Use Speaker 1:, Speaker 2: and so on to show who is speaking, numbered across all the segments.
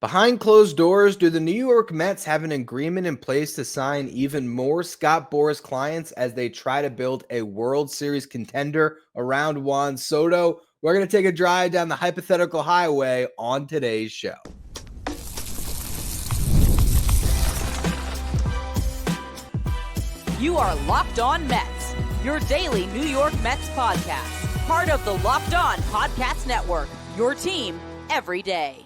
Speaker 1: Behind closed doors, do the New York Mets have an agreement in place to sign even more Scott Boras clients as they try to build a World Series contender around Juan Soto? We're going to take a drive down the hypothetical highway on today's show.
Speaker 2: You are Locked On Mets, your daily New York Mets podcast. Part of the Locked On Podcast Network, your team every day.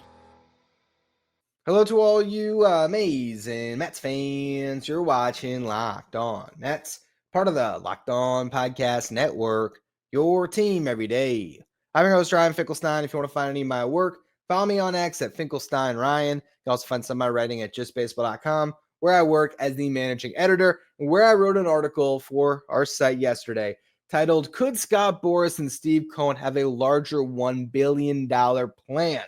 Speaker 1: Hello to all you amazing Mets fans. You're watching Locked On Mets, part of the Locked On Podcast Network, your team every day. I'm your host, Ryan Finkelstein. If you want to find any of my work, follow me on X at Finkelstein Ryan. You can also find some of my writing at justbaseball.com, where I work as the managing editor, and where I wrote an article for our site yesterday titled, "Could Scott Boras and Steve Cohen have a larger $1 billion plan?"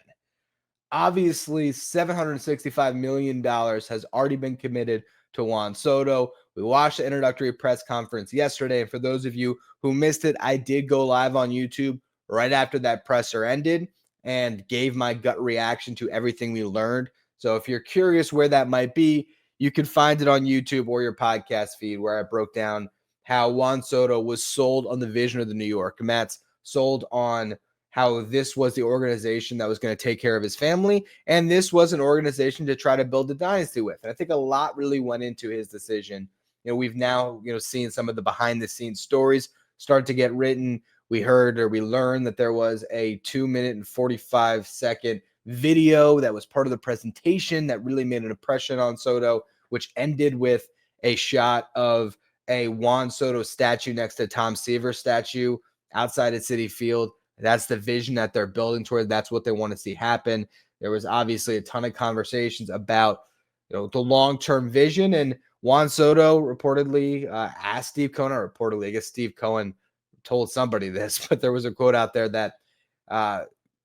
Speaker 1: Obviously, $765 million has already been committed to Juan Soto. We watched the introductory press conference yesterday, and for those of you who missed it, I did go live on YouTube right after that presser ended and gave my gut reaction to everything we learned. So if you're curious where that might be, you can find it on YouTube or your podcast feed, where I broke down how Juan Soto was sold on the vision of the New York Mets, sold on how this was the organization that was going to take care of his family, and this was an organization to try to build a dynasty with. And I think a lot really went into his decision. We've now, seen some of the behind-the-scenes stories start to get written. We heard, or we learned, that there was a 2-minute and 45-second video that was part of the presentation that really made an impression on Soto, which ended with a shot of a Juan Soto statue next to Tom Seaver's statue outside at Citi Field. That's the vision that they're building toward. That's what they want to see happen. There was obviously a ton of conversations about the long-term vision, and Juan Soto reportedly asked Steve Cohen, or reportedly, I guess Steve Cohen told somebody this, but there was a quote out there that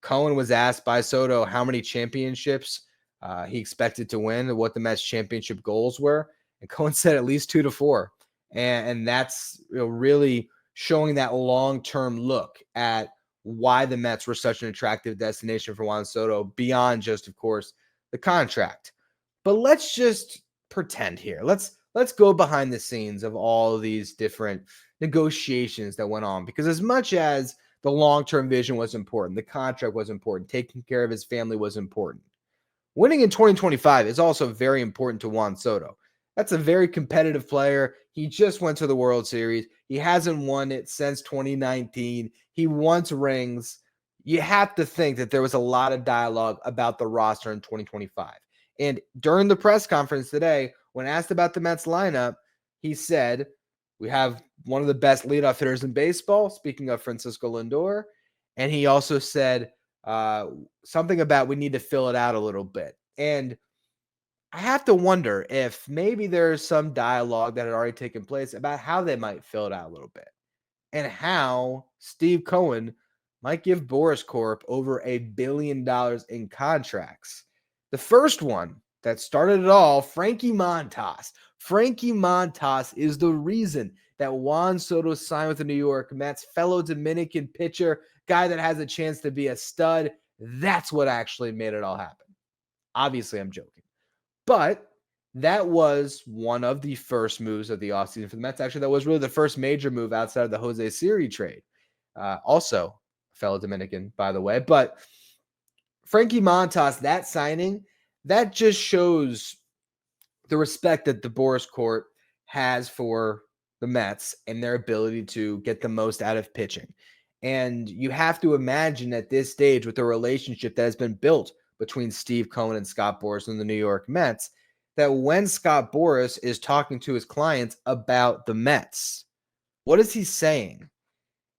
Speaker 1: Cohen was asked by Soto how many championships he expected to win and what the Mets championship goals were. And Cohen said at least 2 to 4. And that's really showing that long-term look at why the Mets were such an attractive destination for Juan Soto, beyond just, of course, the contract. But let's just pretend here. Let's go behind the scenes of all of these different negotiations that went on, because as much as the long-term vision was important, the contract was important, taking care of his family was important, winning in 2025 is also very important to Juan Soto. That's a very competitive player. He just went to the World Series. He hasn't won it since 2019. He wants rings. You have to think that there was a lot of dialogue about the roster in 2025. And during the press conference today, when asked about the Mets lineup, he said, "We have one of the best leadoff hitters in baseball," speaking of Francisco Lindor. And he also said something about we need to fill it out a little bit. And I have to wonder if maybe there's some dialogue that had already taken place about how they might fill it out a little bit, and how Steve Cohen might give Boras Corp over $1 billion in contracts. The first one that started it all, Frankie Montas. Frankie Montas is the reason that Juan Soto signed with the New York Mets, fellow Dominican pitcher, guy that has a chance to be a stud. That's what actually made it all happen. Obviously, I'm joking. But that was one of the first moves of the offseason for the Mets. Actually, that was really the first major move outside of the Jose Siri trade. Also, fellow Dominican, by the way. But Frankie Montas, that signing, that just shows the respect that the Boras Court has for the Mets and their ability to get the most out of pitching. And you have to imagine at this stage, with the relationship that has been built between Steve Cohen and Scott Boras and the New York Mets, that when Scott Boras is talking to his clients about the Mets, what is he saying?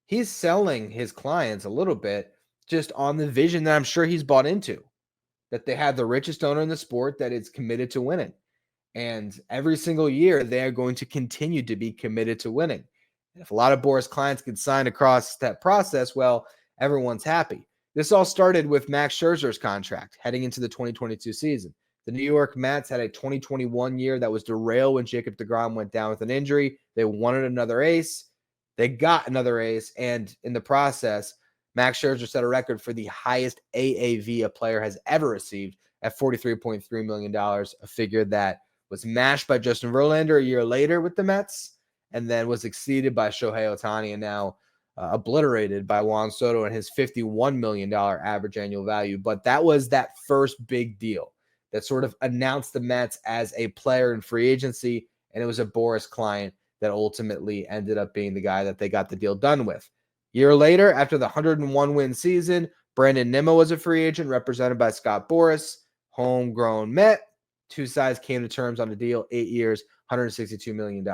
Speaker 1: He's selling his clients a little bit just on the vision that I'm sure he's bought into, that they have the richest owner in the sport that is committed to winning. And every single year, they are going to continue to be committed to winning. And if a lot of Boras clients can sign across that process, well, everyone's happy. This all started with Max Scherzer's contract heading into the 2022 season. The New York Mets had a 2021 year that was derailed when Jacob deGrom went down with an injury. They wanted another ace. They got another ace. And in the process, Max Scherzer set a record for the highest AAV a player has ever received at $43.3 million, a figure that was matched by Justin Verlander a year later with the Mets, and then was exceeded by Shohei Ohtani, and now obliterated by Juan Soto and his $51 million average annual value. But that was that first big deal that sort of announced the Mets as a player in free agency, and it was a Boras client that ultimately ended up being the guy that they got the deal done with. Year later, after the 101-win season, Brandon Nimmo was a free agent represented by Scott Boras, homegrown Met. Two sides came to terms on a deal, 8 years, $162 million.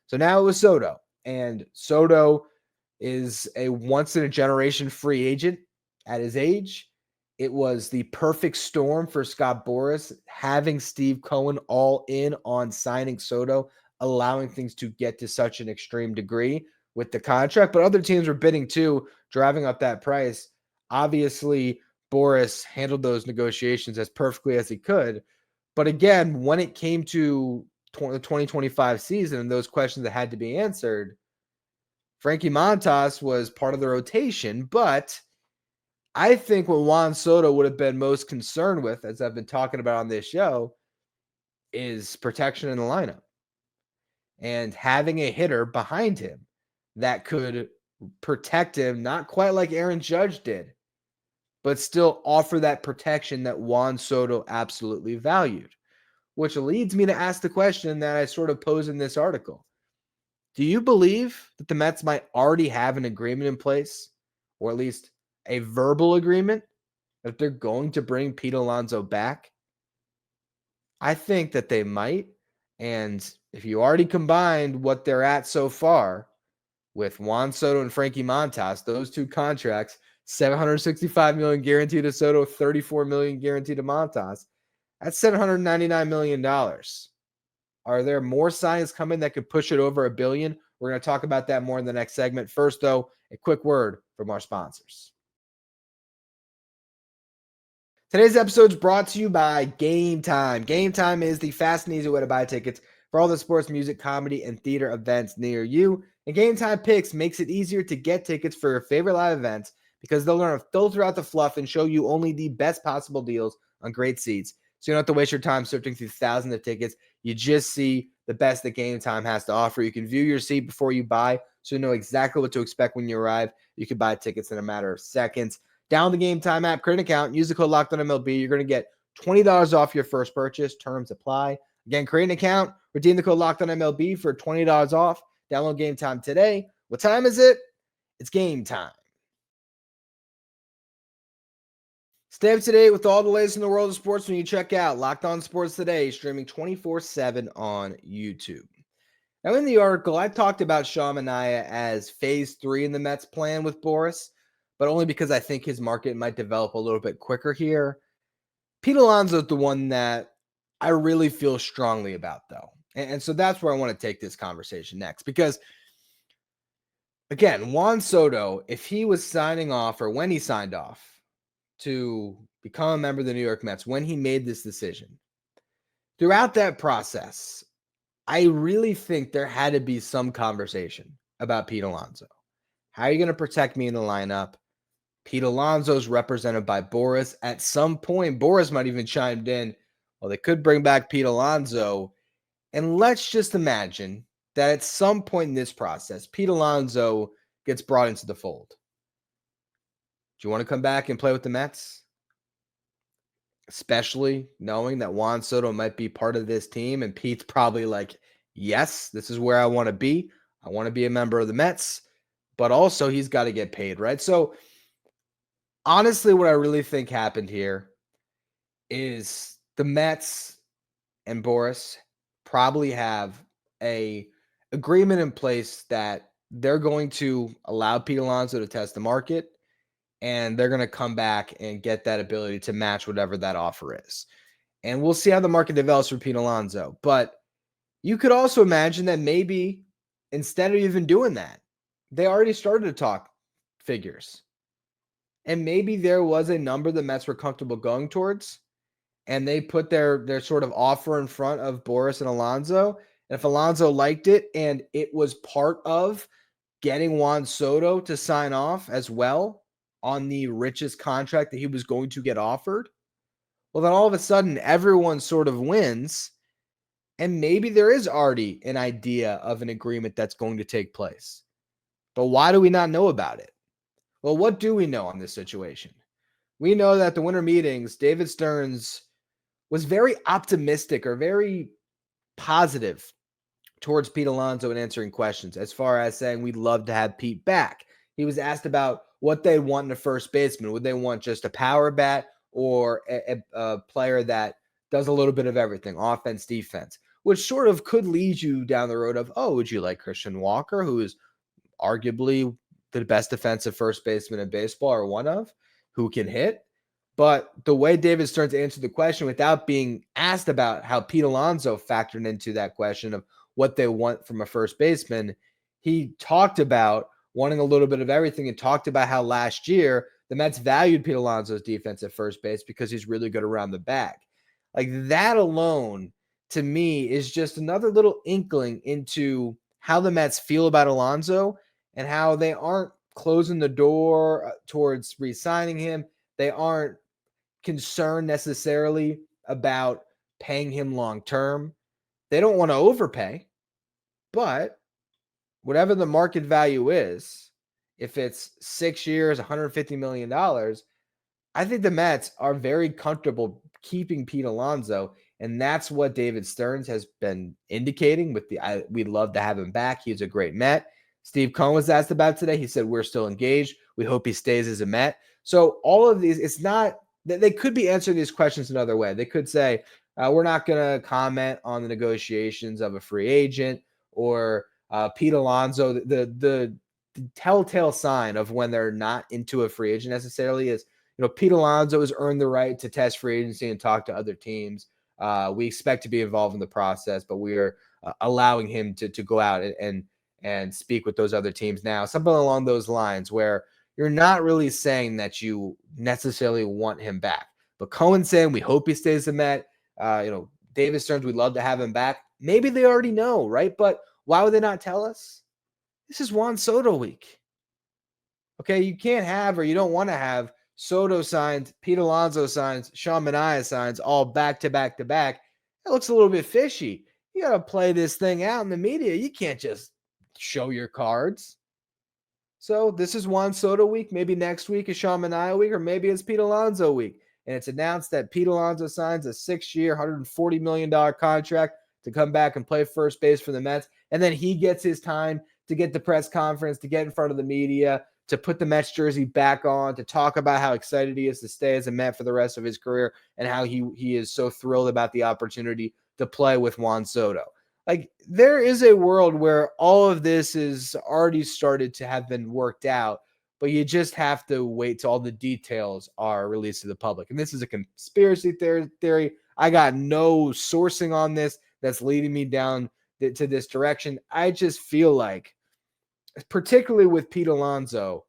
Speaker 1: So now it was Soto, and Soto is a once-in-a-generation free agent at his age. It was the perfect storm for Scott Boras, having Steve Cohen all in on signing Soto, allowing things to get to such an extreme degree with the contract. But other teams were bidding too, driving up that price. Obviously, Boras handled those negotiations as perfectly as he could. But again, when it came to the 2025 season and those questions that had to be answered, Frankie Montas was part of the rotation, but I think what Juan Soto would have been most concerned with, as I've been talking about on this show, is protection in the lineup and having a hitter behind him that could protect him, not quite like Aaron Judge did, but still offer that protection that Juan Soto absolutely valued, which leads me to ask the question that I sort of posed in this article. Do you believe that the Mets might already have an agreement in place, or at least a verbal agreement, that they're going to bring Pete Alonso back? I think that they might. And if you already combined what they're at so far with Juan Soto and Frankie Montas, those two contracts, $765 million guaranteed to Soto, $34 million guaranteed to Montas, that's $799 million. Are there more signs coming that could push it over $1 billion? We're going to talk about that more in the next segment. First, though, a quick word from our sponsors. Today's episode is brought to you by Game Time. Game Time is the fast and easy way to buy tickets for all the sports, music, comedy, and theater events near you. And Game Time Picks makes it easier to get tickets for your favorite live events because they'll learn to filter out the fluff and show you only the best possible deals on great seats. So you don't have to waste your time sifting through thousands of tickets. You just see the best that Game Time has to offer. You can view your seat before you buy, so you know exactly what to expect when you arrive. You can buy tickets in a matter of seconds. Download the Game Time app, create an account, use the code LOCKEDONMLB. You're going to get $20 off your first purchase. Terms apply. Again, create an account, redeem the code LOCKEDONMLB for $20 off. Download Game Time today. What time is it? It's game time. Stay up to date with all the latest in the world of sports when you check out Locked On Sports Today, streaming 24/7 on YouTube. Now, in the article, I talked about Sean Manaea as phase 3 in the Mets plan with Boras, but only because I think his market might develop a little bit quicker here. Pete Alonso is the one that I really feel strongly about, though. And so that's where I want to take this conversation next. Because, again, Juan Soto, if he was signing off or when he signed off to become a member of the New York Mets, when he made this decision, throughout that process, I really think there had to be some conversation about Pete Alonso. How are you going to protect me in the lineup? Pete Alonso's represented by Boras. At some point, Boras might even chimed in, well, they could bring back Pete Alonso. And let's just imagine that at some point in this process, Pete Alonso gets brought into the fold. Do you want to come back and play with the Mets? Especially knowing that Juan Soto might be part of this team, and Pete's probably like, yes, this is where I want to be. I want to be a member of the Mets, but also he's got to get paid, right? So honestly, what I really think happened here is the Mets and Boras probably have a agreement in place that they're going to allow Pete Alonso to test the market, and they're going to come back and get that ability to match whatever that offer is. And we'll see how the market develops for Pete Alonso. But you could also imagine that maybe instead of even doing that, they already started to talk figures. And maybe there was a number the Mets were comfortable going towards, and they put their sort of offer in front of Boras and Alonso. And if Alonso liked it and it was part of getting Juan Soto to sign off as well on the richest contract that he was going to get offered, Well, then all of a sudden, everyone sort of wins. And maybe there is already an idea of an agreement that's going to take place. But why do we not know about it? Well, what do we know on this situation? We know that the winter meetings, David Stearns was very optimistic or very positive towards Pete Alonso in answering questions, as far as saying we'd love to have Pete back. He was asked about what they want in a first baseman. Would they want just a power bat or a player that does a little bit of everything, offense, defense, which sort of could lead you down the road of, oh, would you like Christian Walker, who is arguably the best defensive first baseman in baseball, or one of, who can hit? But the way David Stearns answered the question without being asked about how Pete Alonso factored into that question of what they want from a first baseman, he talked about wanting a little bit of everything and talked about how last year the Mets valued Pete Alonso's defense at first base because he's really good around the bag. Like, that alone, to me, is just another little inkling into how the Mets feel about Alonso and how they aren't closing the door towards re-signing him. They aren't concerned necessarily about paying him long term. They don't want to overpay, but whatever the market value is, if it's 6 years, $150 million, I think the Mets are very comfortable keeping Pete Alonso, and that's what David Stearns has been indicating with we'd love to have him back. He's a great Met. Steve Cohen was asked about today. He said, we're still engaged. We hope he stays as a Met. So all of these, it's not, they could be answering these questions another way. They could say, we're not going to comment on the negotiations of a free agent, or Pete Alonso. The telltale sign of when they're not into a free agent necessarily is, Pete Alonso has earned the right to test free agency and talk to other teams. We expect to be involved in the process, but we are allowing him to go out and speak with those other teams now. Something along those lines, where you're not really saying that you necessarily want him back. But Cohen saying, we hope he stays the Met. David Stearns, we'd love to have him back. Maybe they already know, right? But why would they not tell us? This is Juan Soto week. Okay, you can't have, or you don't want to have, Soto signs, Pete Alonso signs, Sean Manaea signs, all back to back to back. It looks a little bit fishy. You got to play this thing out in the media. You can't just show your cards. So this is Juan Soto week. Maybe next week is Sean Manaea week, or maybe it's Pete Alonso week. And it's announced that Pete Alonso signs a 6-year, $140 million contract to come back and play first base for the Mets. And then he gets his time to get the press conference, to get in front of the media, to put the Mets jersey back on, to talk about how excited he is to stay as a Met for the rest of his career, and how he is so thrilled about the opportunity to play with Juan Soto. Like, there is a world where all of this is already started to have been worked out, but you just have to wait till all the details are released to the public. And this is a conspiracy theory. I got no sourcing on this that's leading me down to this direction. I just feel like, particularly with Pete Alonso,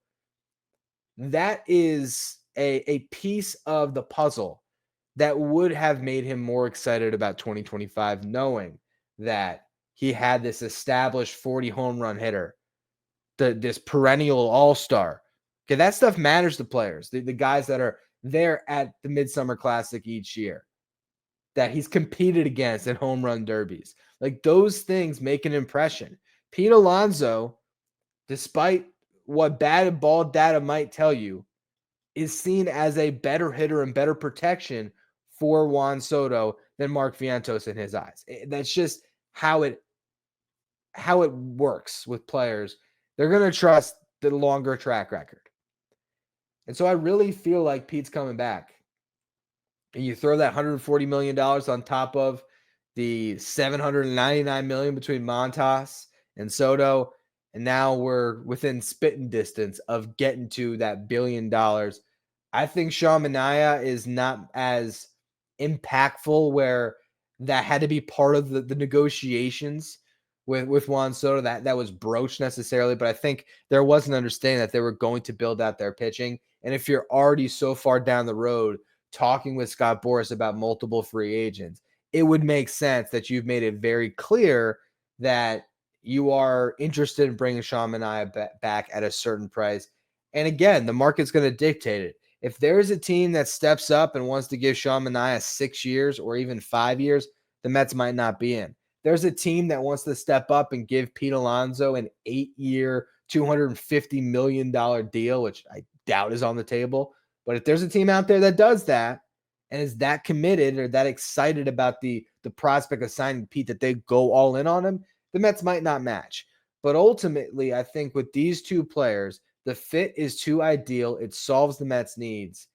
Speaker 1: that is a piece of the puzzle that would have made him more excited about 2025, knowing that he had this established 40 home run hitter, this perennial all-star. Okay, that stuff matters to players, the guys that are there at the Midsummer Classic each year, that he's competed against in home run derbies. Like, those things make an impression. Pete Alonso, despite what batted ball data might tell you, is seen as a better hitter and better protection for Juan Soto than Mark Vientos in his eyes. That's just how it works with players. They're going to trust the longer track record. And so I really feel like Pete's coming back. And you throw that $140 million on top of the $799 million between Montas and Soto, and now we're within spitting distance of getting to that $1 billion. I think Sean Manaea is not as impactful, where that had to be part of the negotiations with Juan Soto that was broached necessarily. But I think there was an understanding that they were going to build out their pitching. And if you're already so far down the road talking with Scott Boras about multiple free agents, it would make sense that you've made it very clear that you are interested in bringing Sean Manaea back at a certain price. And again, the market's going to dictate it. If there's a team that steps up and wants to give Sean Manaea 6 years or even 5 years, the Mets might not be in. There's a team that wants to step up and give Pete Alonso an 8-year, $250 million deal, which I doubt is on the table. But if there's a team out there that does that and is that committed or that excited about the prospect of signing Pete that they go all in on him, the Mets might not match. But ultimately, I think with these two players, the fit is too ideal. It solves the Mets' needs,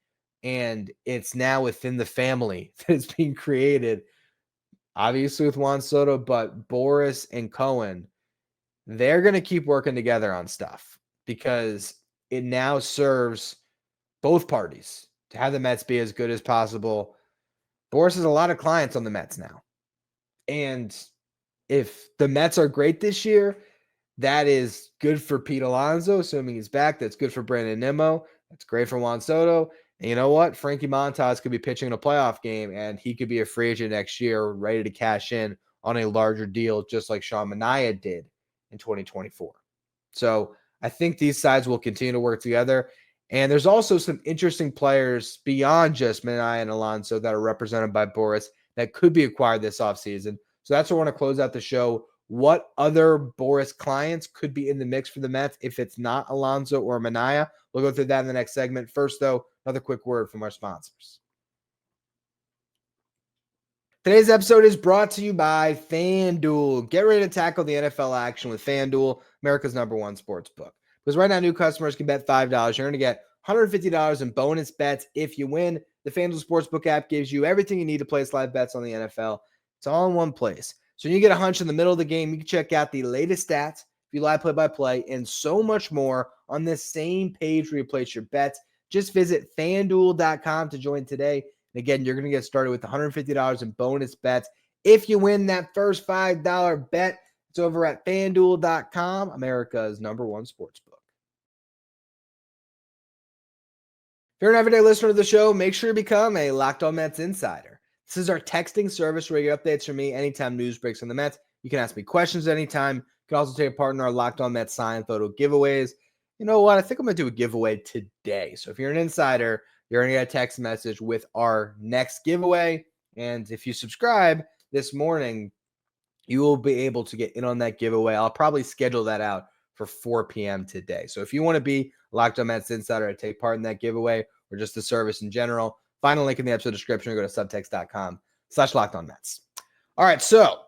Speaker 1: and it's now within the family that is being created, obviously with Juan Soto, but Boras and Cohen, they're going to keep working together on stuff because it now serves both parties to have the Mets be as good as possible. Boras has a lot of clients on the Mets now. And if the Mets are great this year, that is good for Pete Alonso, assuming he's back. That's good for Brandon Nimmo. That's great for Juan Soto. And you know what? Frankie Montas could be pitching in a playoff game, and he could be a free agent next year, ready to cash in on a larger deal, just like Sean Manaea did in 2024. So I think these sides will continue to work together. And there's also some interesting players beyond just Manaea and Alonso that are represented by Boras that could be acquired this offseason. So that's what I want to close out the show. What other Boras clients could be in the mix for the Mets if it's not Alonso or Manaea? We'll go through that in the next segment. First, though, another quick word from our sponsors. Today's episode is brought to you by FanDuel. Get ready to tackle the NFL action with FanDuel, America's #1 sports book. Because right now, new customers can bet $5. You're going to get $150 in bonus bets if you win. The FanDuel Sportsbook app gives you everything you need to place live bets on the NFL. It's all in one place. So you get a hunch in the middle of the game, you can check out the latest stats, if you live play-by-play, and so much more on this same page where you place your bets. Just visit FanDuel.com to join today. And again, you're going to get started with $150 in bonus bets. If you win that first $5 bet, it's over at FanDuel.com, America's #1 sportsbook. If you're an everyday listener to the show, make sure you become a Locked On Mets insider. This is our texting service where you get updates from me anytime news breaks on the Mets. You can ask me questions anytime. You can also take part in our Locked On Mets sign photo giveaways. You know what? I think I'm going to do a giveaway today. So if you're an insider, you're going to get a text message with our next giveaway. And if you subscribe this morning, you will be able to get in on that giveaway. I'll probably schedule that out for 4 p.m. today. So if you want to be Locked On Mets insider to take part in that giveaway or just the service in general, find a link in the episode description or go to subtext.com/LockedOnMets. All right, so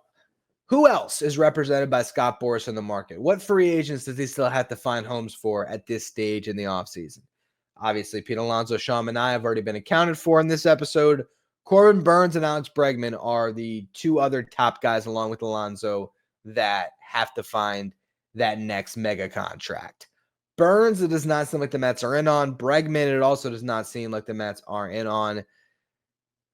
Speaker 1: who else is represented by Scott Boras in the market? What free agents does he still have to find homes for at this stage in the offseason? Obviously, Pete Alonso, Sean Manaea have already been accounted for in this episode. Corbin Burnes and Alex Bregman are the two other top guys, along with Alonso, that have to find that next mega contract. Burnes, it does not seem like the Mets are in on. Bregman, it also does not seem like the Mets are in on.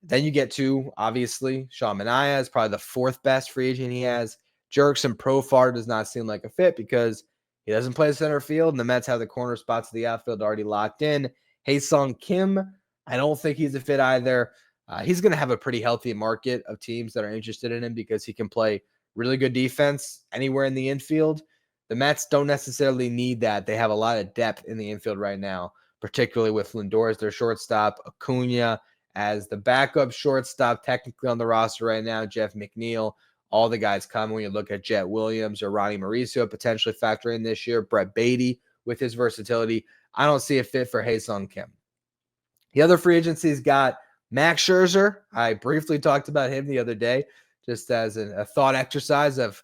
Speaker 1: Then you get to, obviously, Sean Manaea is probably the fourth best free agent he has. Jurickson Profar does not seem like a fit because he doesn't play center field, and the Mets have the corner spots of the outfield already locked in. Hae-Sung Kim, I don't think he's a fit either. He's going to have a pretty healthy market of teams that are interested in him because he can play really good defense anywhere in the infield. The Mets don't necessarily need that. They have a lot of depth in the infield right now, particularly with Lindor as their shortstop, Acuna as the backup shortstop, technically on the roster right now, Jeff McNeil. All the guys come when you look at Jet Williams or Ronnie Mauricio potentially factor in this year. Brett Beatty with his versatility. I don't see a fit for Hae-Sung Kim. The other free agency's got Max Scherzer. I briefly talked about him the other day just as a thought exercise of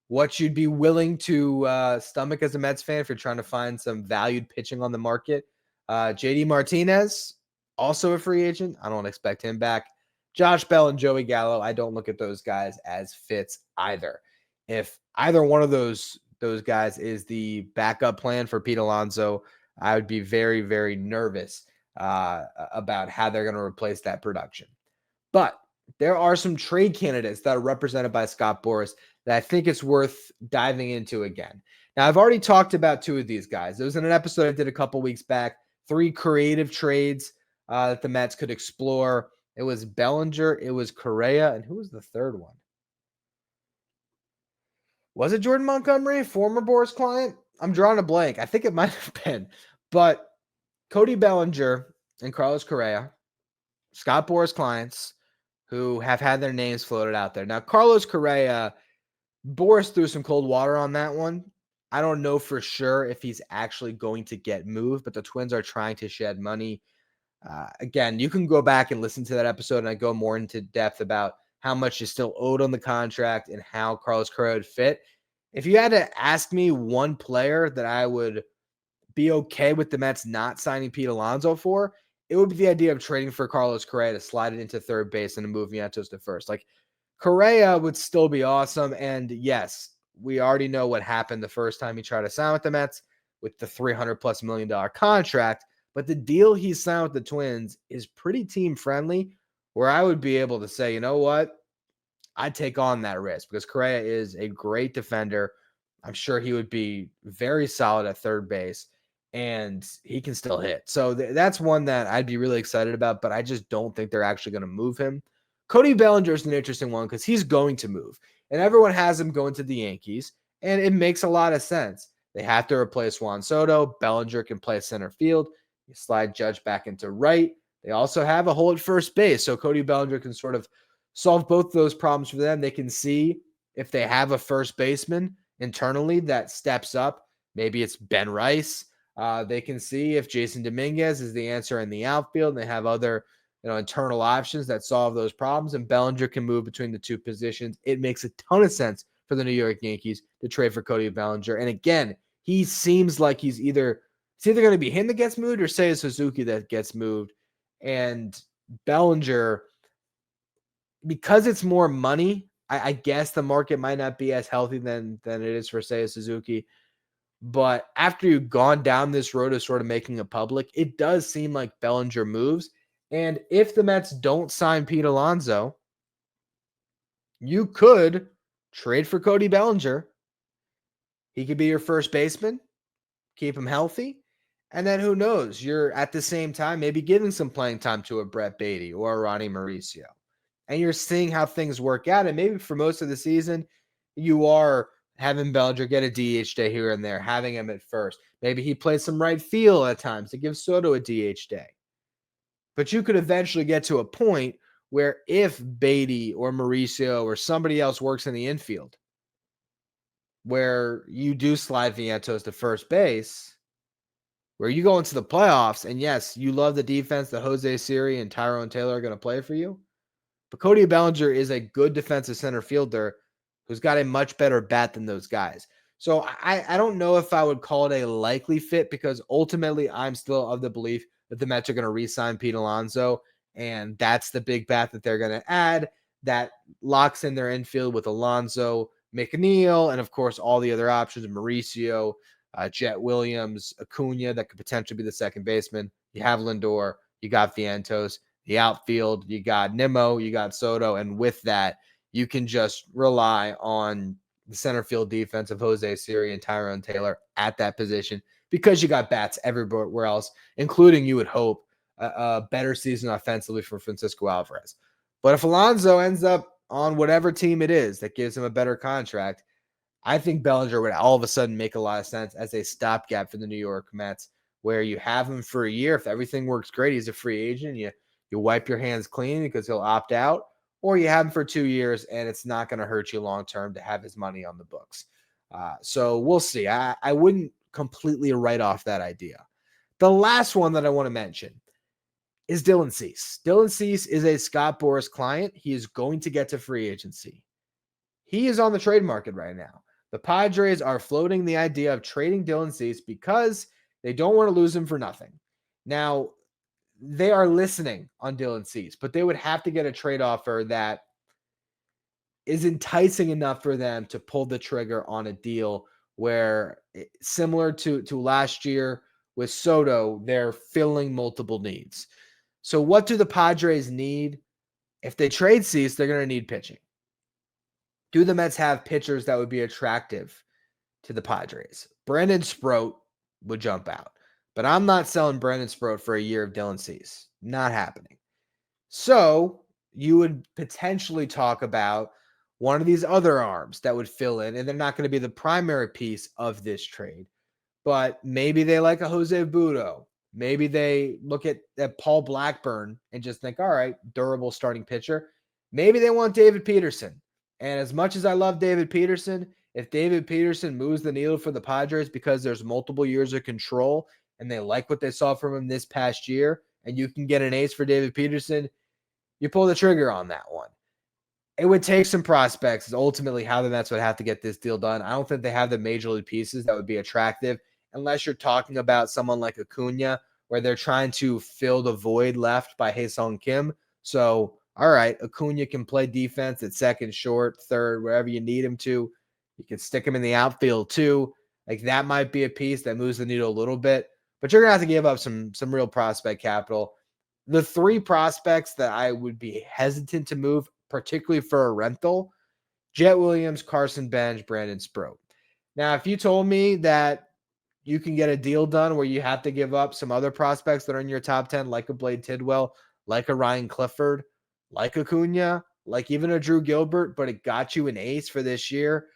Speaker 1: what you'd be willing to stomach as a Mets fan if you're trying to find some valued pitching on the market. JD Martinez, also a free agent. I don't expect him back. Josh Bell and Joey Gallo, I don't look at those guys as fits either. If either one of those guys is the backup plan for Pete Alonso, I would be very, very nervous about how they're going to replace that production. But there are some trade candidates that are represented by Scott Boras that I think it's worth diving into again. Now, I've already talked about two of these guys. It was in an episode I did a couple weeks back, 3 creative trades that the Mets could explore. It was Bellinger, it was Correa, and who was the third one? Was it Jordan Montgomery, former Boras client? I'm drawing a blank. I think it might have been. But Cody Bellinger and Carlos Correa, Scott Boras clients who have had their names floated out there. Now, Carlos Correa, Boras threw some cold water on that one. I don't know for sure if he's actually going to get moved, but the Twins are trying to shed money. Again, you can go back and listen to that episode, and I go more into depth about how much is still owed on the contract and how Carlos Correa would fit. If you had to ask me one player that I would be okay with the Mets not signing Pete Alonso for, it would be the idea of trading for Carlos Correa to slide it into third base and to move Vientos to first. Like, Correa would still be awesome. And yes, we already know what happened the first time he tried to sign with the Mets with the $300+ million contract. But the deal he signed with the Twins is pretty team friendly, where I would be able to say, you know what? I'd take on that risk because Correa is a great defender. I'm sure he would be very solid at third base, and he can still hit. So that's one that I'd be really excited about, but I just don't think they're actually going to move him. Cody Bellinger is an interesting one because he's going to move, and everyone has him going to the Yankees, and it makes a lot of sense. They have to replace Juan Soto. Bellinger can play center field. You slide Judge back into right. They also have a hole at first base, so Cody Bellinger can sort of solve both those problems for them. They can see if they have a first baseman internally that steps up. Maybe it's Ben Rice. They can see if Jason Dominguez is the answer in the outfield. And they have other internal options that solve those problems, and Bellinger can move between the two positions. It makes a ton of sense for the New York Yankees to trade for Cody Bellinger. And again, he seems like it's either going to be him that gets moved or Seiya Suzuki that gets moved. And Bellinger, because it's more money, I guess the market might not be as healthy than it is for Seiya Suzuki. But after you've gone down this road of sort of making it public, it does seem like Bellinger moves. And if the Mets don't sign Pete Alonso, you could trade for Cody Bellinger. He could be your first baseman, keep him healthy. And then who knows, you're at the same time maybe giving some playing time to a Brett Beatty or a Ronnie Mauricio. And you're seeing how things work out. And maybe for most of the season, you are having Bellinger get a DH day here and there, having him at first. Maybe he plays some right field at times to give Soto a DH day. But you could eventually get to a point where if Beatty or Mauricio or somebody else works in the infield, where you do slide Vientos to first base, where you go into the playoffs, and yes, you love the defense that Jose Siri and Tyrone Taylor are going to play for you, but Cody Bellinger is a good defensive center fielder who's got a much better bat than those guys. So I don't know if I would call it a likely fit, because ultimately I'm still of the belief that the Mets are going to re-sign Pete Alonso, and that's the big bat that they're going to add that locks in their infield with Alonso, McNeil, and of course all the other options, Mauricio, Jet Williams, Acuna, that could potentially be the second baseman. You have Lindor, you got Vientos. The outfield, you got Nimmo, you got Soto, and with that, you can just rely on the center field defense of Jose Siri and Tyrone Taylor at that position, because you got bats everywhere else, including, you would hope, a better season offensively for Francisco Alvarez. But if Alonso ends up on whatever team it is that gives him a better contract, I think Bellinger would all of a sudden make a lot of sense as a stopgap for the New York Mets, where you have him for a year. If everything works great, he's a free agent. You wipe your hands clean because he'll opt out, or you have him for 2 years and it's not going to hurt you long-term to have his money on the books. So we'll see. I wouldn't completely write off that idea. The last one that I want to mention is Dylan Cease. Dylan Cease is a Scott Boras client. He is going to get to free agency. He is on the trade market right now. The Padres are floating the idea of trading Dylan Cease because they don't want to lose him for nothing. Now, they are listening on Dylan Cease, but they would have to get a trade offer that is enticing enough for them to pull the trigger on a deal where, similar to last year with Soto, they're filling multiple needs. So what do the Padres need? If they trade Cease, they're going to need pitching. Do the Mets have pitchers that would be attractive to the Padres? Brandon Sproat would jump out. But I'm not selling Brandon Sproat for a year of Dylan Cease. Not happening. So you would potentially talk about one of these other arms that would fill in, and they're not going to be the primary piece of this trade. But maybe they like a Jose Budo Maybe they look at Paul Blackburn and just think, all right, durable starting pitcher. Maybe they want David Peterson. And as much as I love David Peterson, if David Peterson moves the needle for the Padres because there's multiple years of control and they like what they saw from him this past year, and you can get an ace for David Peterson, you pull the trigger on that one. It would take some prospects is ultimately how the Mets would have to get this deal done. I don't think they have the major league pieces that would be attractive unless you're talking about someone like Acuna, where they're trying to fill the void left by Hae-Sung Kim. So, all right, Acuna can play defense at second, short, third, wherever you need him to. You can stick him in the outfield too. Like that might be a piece that moves the needle a little bit, but you're gonna have to give up some real prospect capital. The three prospects that I would be hesitant to move, particularly for a rental, Jet Williams, Carson Bench, Brandon Sproat. Now, if you told me that you can get a deal done where you have to give up some other prospects that are in your top 10, like a Blade Tidwell, like a Ryan Clifford, like Acuna, like even a Drew Gilbert, but it got you an ace for this year,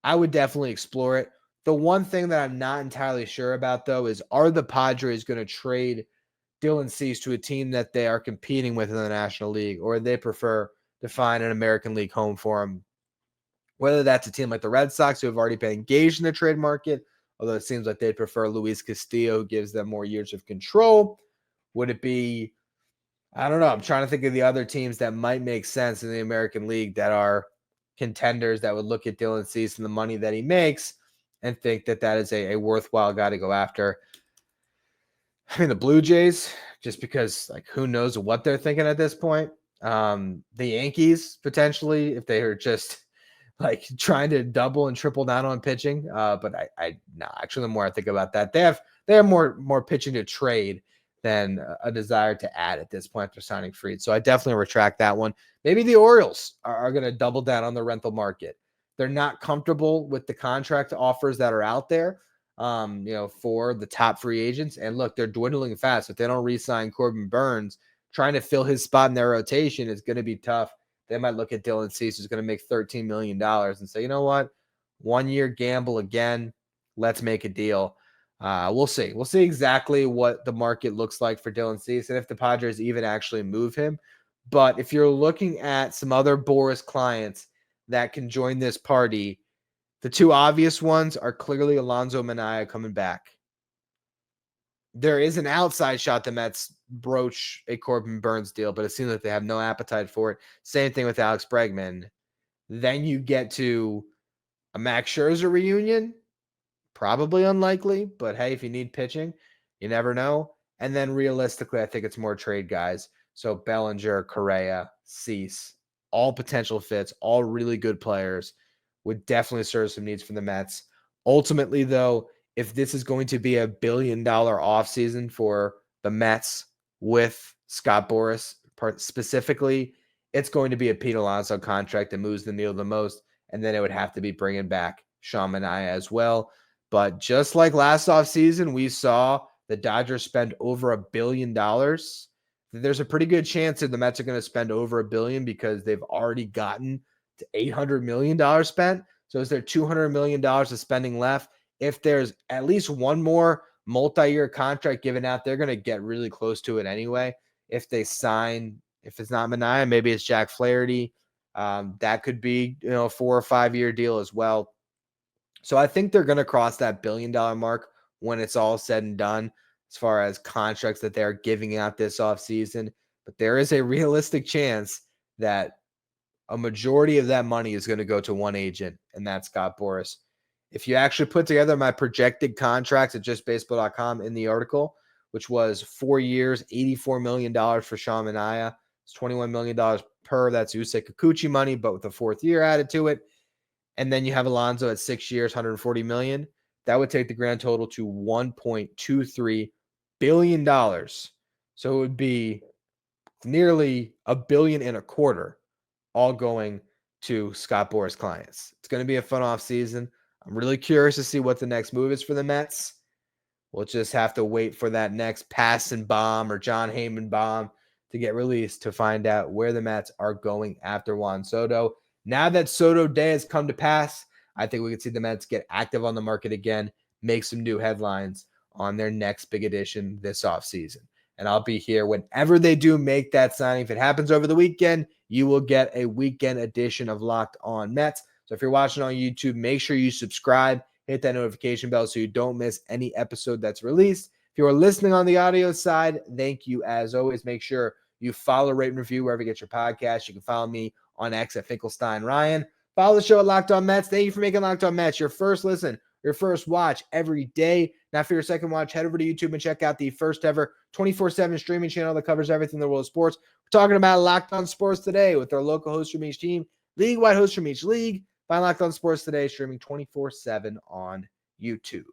Speaker 1: I would definitely explore it. The one thing that I'm not entirely sure about, though, is are the Padres going to trade Dylan Cease to a team that they are competing with in the National League, or they prefer to find an American League home for him? Whether that's a team like the Red Sox who have already been engaged in the trade market, although it seems like they'd prefer Luis Castillo, who gives them more years of control. Would it be, I don't know. I'm trying to think of the other teams that might make sense in the American League that are contenders that would look at Dylan Cease and the money that he makes and think that that is a worthwhile guy to go after. I mean, the Blue Jays, just because, like, who knows what they're thinking at this point. The Yankees, potentially, if they are just, like, trying to double and triple down on pitching. But no, actually, the more I think about that, they have more pitching to trade than a desire to add at this point after signing Fried. So I definitely retract that one. Maybe the Orioles are going to double down on the rental market. They're not comfortable with the contract offers that are out there, for the top free agents. And look, they're dwindling fast. If they don't re-sign Corbin Burnes, trying to fill his spot in their rotation is going to be tough. They might look at Dylan Cease, who's going to make $13 million, and say, you know what? 1 year gamble again. Let's make a deal. We'll see. We'll see exactly what the market looks like for Dylan Cease and if the Padres even actually move him. But if you're looking at some other Boras clients that can join this party, the two obvious ones are clearly Alonso Minaya coming back. There is an outside shot the Mets broach a Corbin Burnes deal, but it seems like they have no appetite for it. Same thing with Alex Bregman. Then you get to a Max Scherzer reunion. Probably unlikely, but hey, if you need pitching, you never know. And then realistically, I think it's more trade guys. So Bellinger, Correa, Cease, all potential fits, all really good players, would definitely serve some needs for the Mets. Ultimately, though, if this is going to be a $1 billion offseason for the Mets with Scott Boras specifically, it's going to be a Pete Alonso contract that moves the needle the most. And then it would have to be bringing back Sean Manaea as well. But just like last offseason, we saw the Dodgers spend over $1 billion. There's a pretty good chance that the Mets are going to spend over $1 billion because they've already gotten to $800 million spent. So is there $200 million of spending left? If there's at least one more multi-year contract given out, they're going to get really close to it anyway. If they sign, if it's not Manaea, maybe it's Jack Flaherty. That could be, a 4 or 5 year deal as well. So I think they're going to cross that $1 billion mark when it's all said and done as far as contracts that they're giving out this offseason. But there is a realistic chance that a majority of that money is going to go to one agent, and that's Scott Boras. If you actually put together my projected contracts at justbaseball.com in the article, which was 4 years, $84 million for Sean Manaea, it's $21 million per. That's Yusei Kikuchi money, but with a fourth year added to it. And then you have Alonso at 6 years, $140 million. That would take the grand total to $1.23 billion. So it would be nearly $1.25 billion, all going to Scott Boras clients. It's going to be a fun off season. I'm really curious to see what the next move is for the Mets. We'll just have to wait for that next Passan bomb or John Heyman bomb to get released to find out where the Mets are going after Juan Soto. Now that Soto Day has come to pass, I think we can see the Mets get active on the market again, make some new headlines on their next big addition this offseason. And I'll be here whenever they do make that signing. If it happens over the weekend, you will get a weekend edition of Locked On Mets. So if you're watching on YouTube, make sure you subscribe, hit that notification bell so you don't miss any episode that's released. If you are listening on the audio side, thank you as always. Make sure you follow, rate, and review wherever you get your podcast. You can follow me on X at Finkelstein Ryan. Follow the show at Locked On Mets. Thank you for making Locked On Mets your first listen, your first watch every day. Now for your second watch, head over to YouTube and check out the first ever 24/7 streaming channel that covers everything in the world of sports. We're talking about Locked On Sports Today with our local hosts from each team, league-wide hosts from each league. Find Locked On Sports Today streaming 24/7 on YouTube.